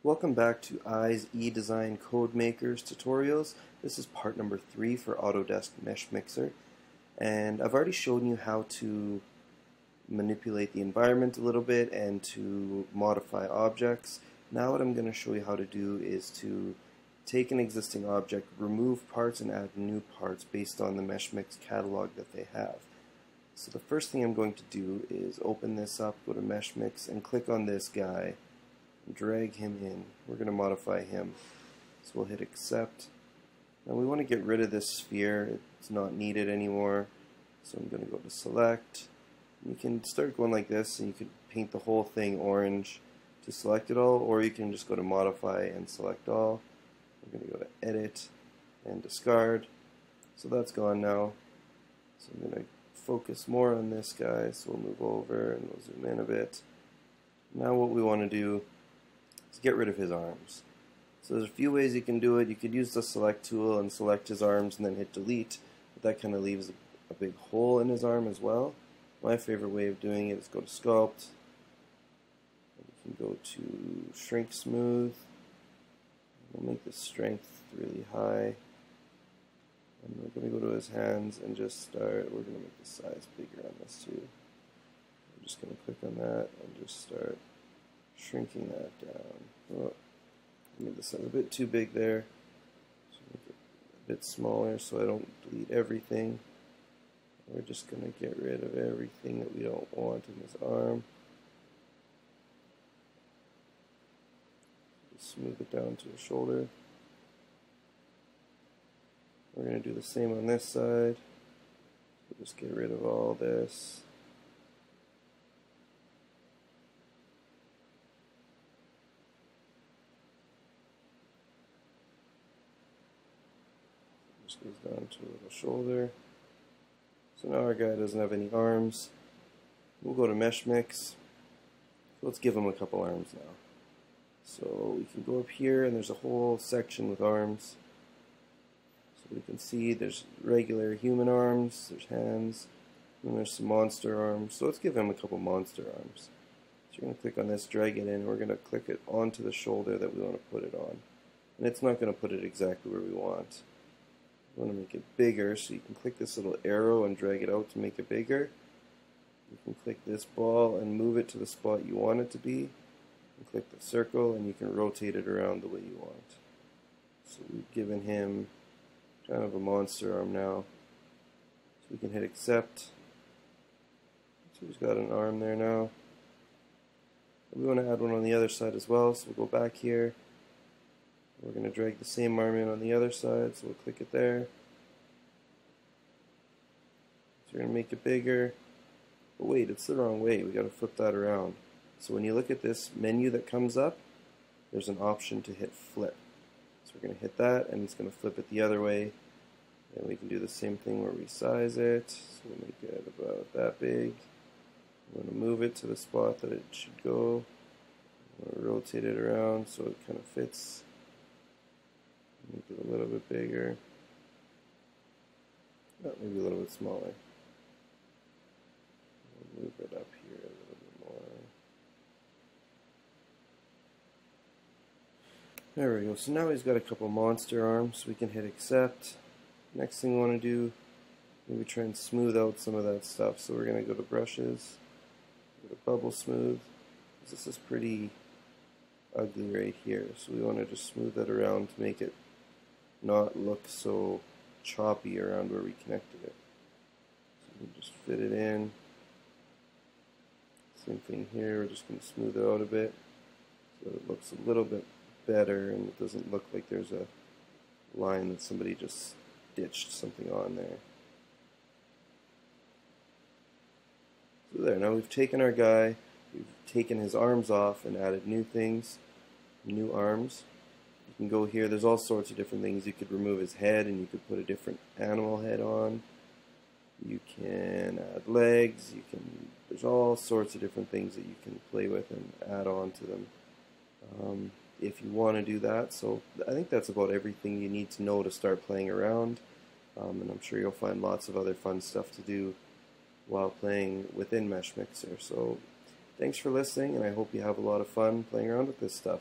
Welcome back to I's eDesign Codemakers Tutorials. This is part number 3 for Autodesk Meshmixer, and I've already shown you how to manipulate the environment a little bit and to modify objects. Now what I'm going to show you how to do is to take an existing object, remove parts, and add new parts based on the Meshmix catalog that they have. So the first thing I'm going to do is open this up, go to Meshmix, and click on this guy. Drag him in. We're going to modify him. So we'll hit accept. Now we want to get rid of this sphere. It's not needed anymore. So I'm going to go to select. You can start going like this, and you could paint the whole thing orange to select it all, or you can just go to modify and select all. We're going to go to edit and discard. So that's gone now. So I'm going to focus more on this guy. So we'll move over and we'll zoom in a bit. Now what we want to do is get rid of his arms. So there's a few ways you can do it. You could use the select tool and select his arms and then hit delete, but that kind of leaves a big hole in his arm as well. My favorite way of doing it is go to sculpt, and you can go to shrink smooth. We'll make the strength really high, and we're going to go to his hands and just start. We're going to make the size bigger on this too. I'm just going to click on that and just start shrinking that down. Oh, I made this a bit too big there. So make it a bit smaller so I don't delete everything. We're just going to get rid of everything that we don't want in this arm. Just smooth it down to a shoulder. We're going to do the same on this side. So just get rid of all this. Just goes down to a little shoulder. So now our guy doesn't have any arms. We'll go to Meshmix. So let's give him a couple arms now. So we can go up here and there's a whole section with arms. So we can see there's regular human arms, there's hands, and there's some monster arms. So let's give him a couple monster arms. So you're going to click on this, drag it in, and we're going to click it onto the shoulder that we want to put it on. And it's not going to put it exactly where we want. We want to make it bigger, so you can click this little arrow and drag it out to make it bigger. You can click this ball and move it to the spot you want it to be. And click the circle and you can rotate it around the way you want. So we've given him kind of a monster arm now. So we can hit accept. So he's got an arm there now. And we want to add one on the other side as well, so we'll go back here. We're going to drag the same arm in on the other side, so we'll click it there. So we're going to make it bigger. But wait, it's the wrong way. We've got to flip that around. So when you look at this menu that comes up, there's an option to hit flip. So we're going to hit that, and it's going to flip it the other way. And we can do the same thing where we size it. So we'll make it about that big. I'm going to move it to the spot that it should go. I'm going to rotate it around so it kind of fits. Make it a little bit bigger. Oh, maybe a little bit smaller. We'll move it up here a little bit more. There we go. So now he's got a couple monster arms. We can hit accept. Next thing we want to do, maybe try and smooth out some of that stuff. So we're going to go to brushes, go to bubble smooth. This is pretty ugly right here. So we want to just smooth that around to make it not look so choppy around where we connected it. So we just fit it in. Same thing here, we're just going to smooth it out a bit so that it looks a little bit better and it doesn't look like there's a line that somebody just stitched something on there. So there, now we've taken our guy, we've taken his arms off and added new things, new arms. You can go here, there's all sorts of different things. You could remove his head and you could put a different animal head on. You can add legs, there's all sorts of different things that you can play with and add on to them if you want to do that. So I think that's about everything you need to know to start playing around, and I'm sure you'll find lots of other fun stuff to do while playing within Meshmixer. So thanks for listening, and I hope you have a lot of fun playing around with this stuff.